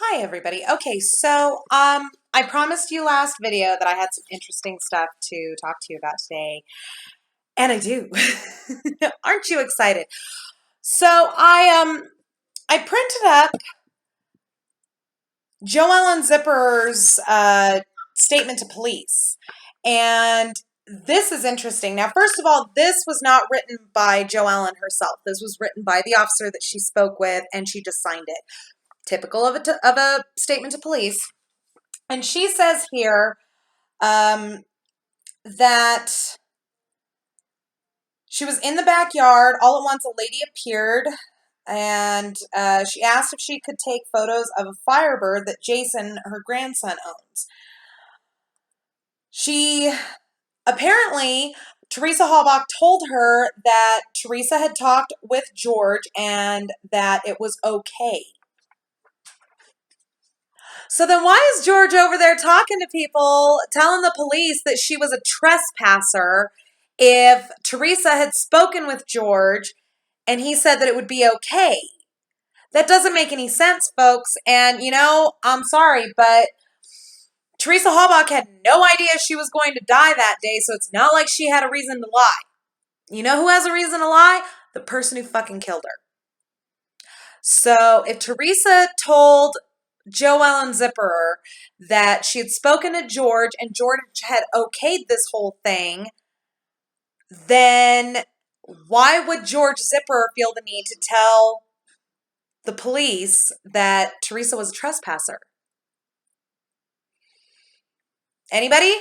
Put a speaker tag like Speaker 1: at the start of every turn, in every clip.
Speaker 1: Hi everybody. Okay, so I promised you last video that I had some interesting stuff to talk to you about today, and I do. Aren't you excited? So I printed up Joellen Zipper's statement to police, and this is interesting. Now, first of all, this was not written by Joellen herself. This was written by the officer that she spoke with, and she just signed it. Typical of a statement to police. And she says here that she was in the backyard. All at once, a lady appeared, and she asked if she could take photos of a Firebird that Jason, her grandson, owns. She apparently, Teresa Halbach told her that Teresa had talked with George and that it was okay. So then why is George over there talking to people, telling the police that she was a trespasser if Teresa had spoken with George and he said that it would be okay? That doesn't make any sense, folks. And, I'm sorry, but Teresa Halbach had no idea she was going to die that day, so it's not like she had a reason to lie. You know who has a reason to lie? The person who fucking killed her. So if Teresa told Joellen Zipper that she had spoken to George and George had okayed this whole thing, then why would George Zipper feel the need to tell the police that Teresa was a trespasser? Anybody?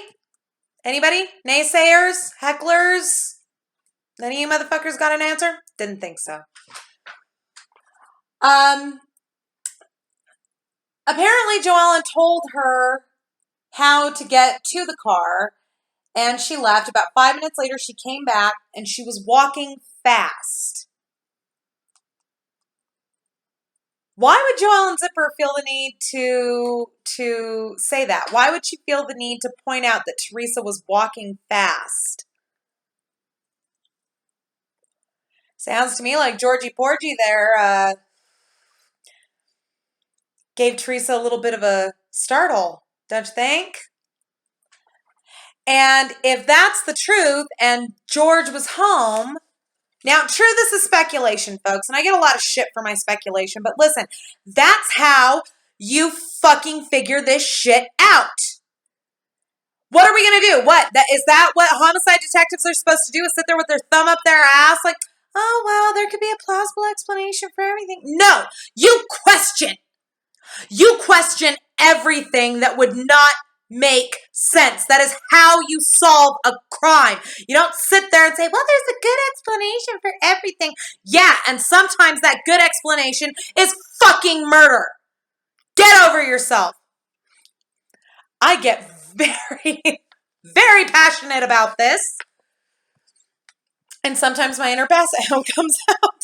Speaker 1: Anybody? Naysayers? Hecklers? Any of you motherfuckers got an answer? Didn't think so. Apparently Joellen told her how to get to the car, and she left. About 5 minutes later, she came back, and she was walking fast. Why would Joellen Zipper feel the need to say that? Why would she feel the need to point out that Teresa was walking fast? Sounds to me like Georgie Porgy there gave Teresa a little bit of a startle, don't you think? And if that's the truth and George was home, now, true, this is speculation, folks, and I get a lot of shit for my speculation, but listen, that's how you fucking figure this shit out. What are we going to do? Is that what homicide detectives are supposed to do, is sit there with their thumb up their ass like, oh, well, there could be a plausible explanation for everything? No, you question. You question everything that would not make sense. That is how you solve a crime. You don't sit there and say, well, there's a good explanation for everything. Yeah, and sometimes that good explanation is fucking murder. Get over yourself. I get very, very passionate about this. And sometimes my inner passion comes out.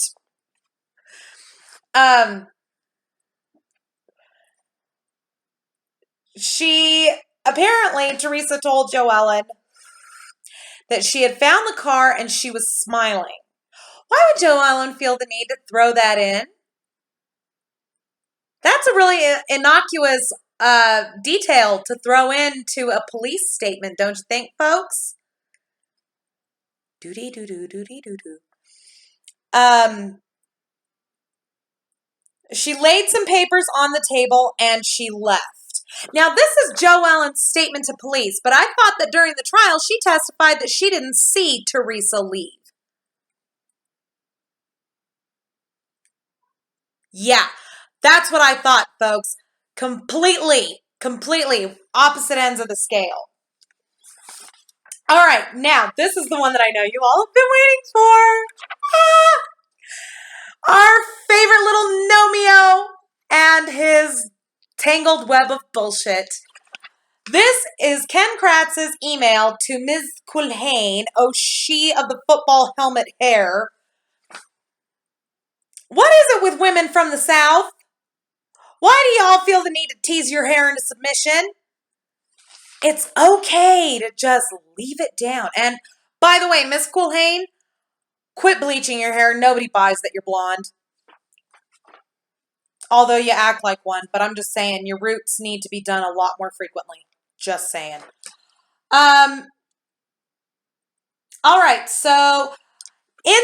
Speaker 1: Apparently, Teresa told Joellen that she had found the car and she was smiling. Why would Joellen feel the need to throw that in? That's a really innocuous detail to throw into a police statement, don't you think, folks? Doody doo doo doody doo doo. She laid some papers on the table and she left. Now, this is Joellen's statement to police, but I thought that during the trial she testified that she didn't see Teresa leave. Yeah, that's what I thought, folks. Completely opposite ends of the scale. All right, now, this is the one that I know you all have been waiting for. Our favorite little Nomeo and his tangled web of bullshit. This is Ken Kratz's email to Ms. Culhane, she of the football helmet hair. What is it with women from the South? Why do y'all feel the need to tease your hair into submission? It's okay to just leave it down. And by the way, Miss Culhane, quit bleaching your hair. Nobody buys that you're blonde. Although you act like one, but I'm just saying your roots need to be done a lot more frequently. Just saying. All right, so in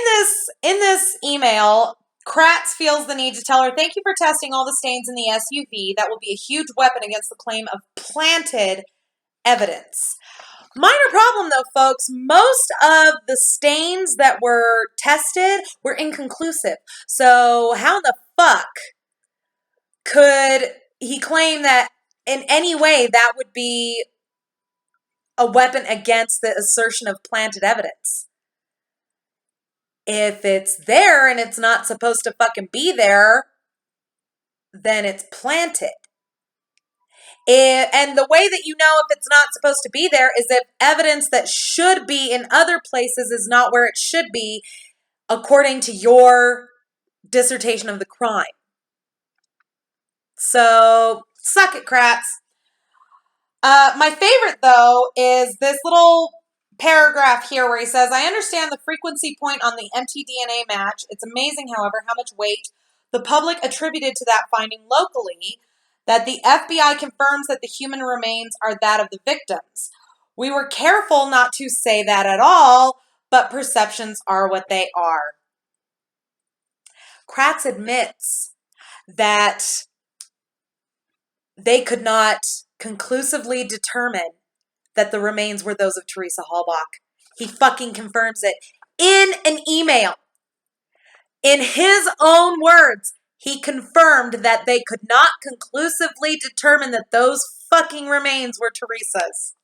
Speaker 1: this email, Kratz feels the need to tell her, thank you for testing all the stains in the SUV. That will be a huge weapon against the claim of planted evidence. Minor problem though, folks. Most of the stains that were tested were inconclusive. So how in the fuck could he claim that in any way that would be a weapon against the assertion of planted evidence? If it's there and it's not supposed to fucking be there, then it's planted. And the way that you know if it's not supposed to be there is if evidence that should be in other places is not where it should be, according to your dissertation of the crime. So, suck it, Kratz. My favorite, though, is this little paragraph here where he says, I understand the frequency point on the empty DNA match. It's amazing, however, how much weight the public attributed to that finding locally, that the FBI confirms that the human remains are that of the victims. We were careful not to say that at all, but perceptions are what they are. Kratz admits that they could not conclusively determine that the remains were those of Teresa Halbach. He fucking confirms it in an email. In his own words, he confirmed that they could not conclusively determine that those fucking remains were Teresa's.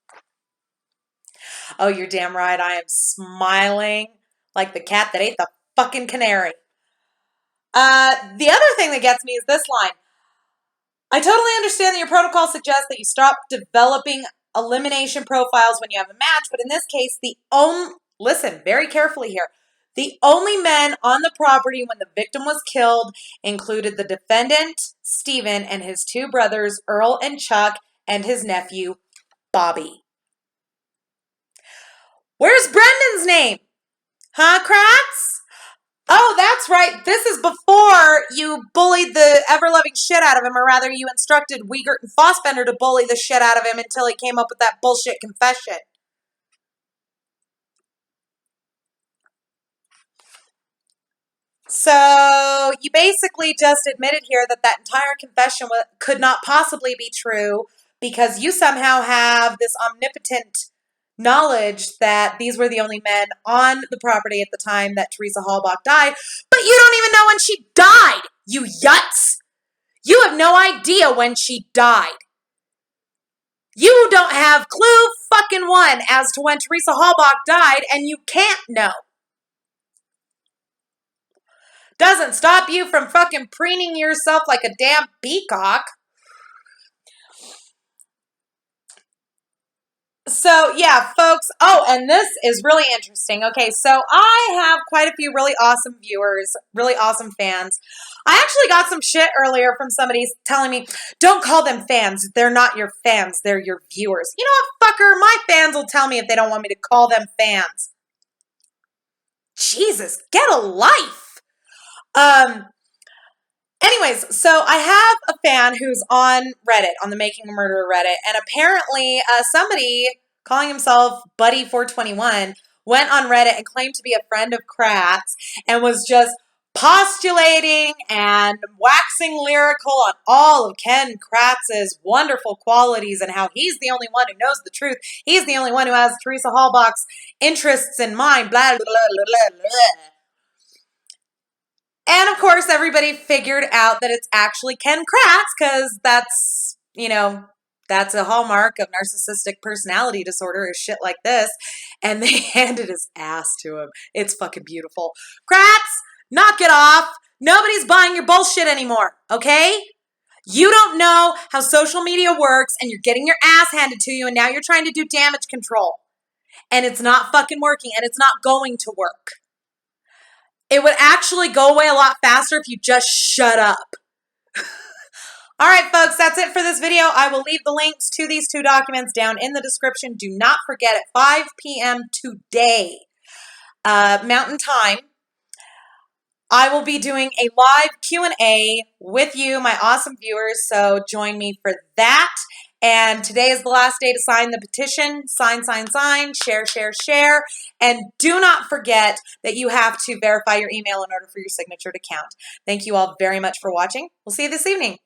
Speaker 1: Oh, you're damn right. I am smiling like the cat that ate the fucking canary. The other thing that gets me is this line. I totally understand that your protocol suggests that you stop developing elimination profiles when you have a match, but in this case, listen very carefully here. The only men on the property when the victim was killed included the defendant, Stephen, and his two brothers, Earl and Chuck, and his nephew, Bobby. Where's Brendan's name? Huh, Kratz? Oh, that's right. This is before you bullied the ever-loving shit out of him, or rather you instructed Wiegert and Fossbender to bully the shit out of him until he came up with that bullshit confession. So you basically just admitted here that that entire confession could not possibly be true because you somehow have this omnipotent knowledge that these were the only men on the property at the time that Teresa Halbach died, but you don't even know when she died, you yuts! You have no idea when she died. You don't have clue fucking one as to when Teresa Halbach died, and you can't know. Doesn't stop you from fucking preening yourself like a damn peacock. So, yeah, folks. Oh, and this is really interesting. Okay, so I have quite a few really awesome viewers, really awesome fans. I actually got some shit earlier from somebody telling me, don't call them fans. They're not your fans. They're your viewers. You know what, fucker? My fans will tell me if they don't want me to call them fans. Jesus, get a life. Anyways, so I have a fan who's on Reddit, on the Making a Murderer Reddit, and apparently somebody calling himself Buddy421 went on Reddit and claimed to be a friend of Kratz and was just postulating and waxing lyrical on all of Ken Kratz's wonderful qualities and how he's the only one who knows the truth. He's the only one who has Teresa Halbach's interests in mind, blah, blah, blah, blah, blah. And, of course, everybody figured out that it's actually Ken Kratz because that's, that's a hallmark of narcissistic personality disorder is shit like this. And they handed his ass to him. It's fucking beautiful. Kratz, knock it off. Nobody's buying your bullshit anymore, okay? You don't know how social media works and you're getting your ass handed to you and now you're trying to do damage control. And it's not fucking working and it's not going to work. It would actually go away a lot faster if you just shut up. All right, folks, that's it for this video. I will leave the links to these two documents down in the description. Do not forget at 5 p.m. today, Mountain Time, I will be doing a live Q&A with you, my awesome viewers, so join me for that. And today is the last day to sign the petition. Sign, sign, sign, share, share, share. And do not forget that you have to verify your email in order for your signature to count. Thank you all very much for watching. We'll see you this evening.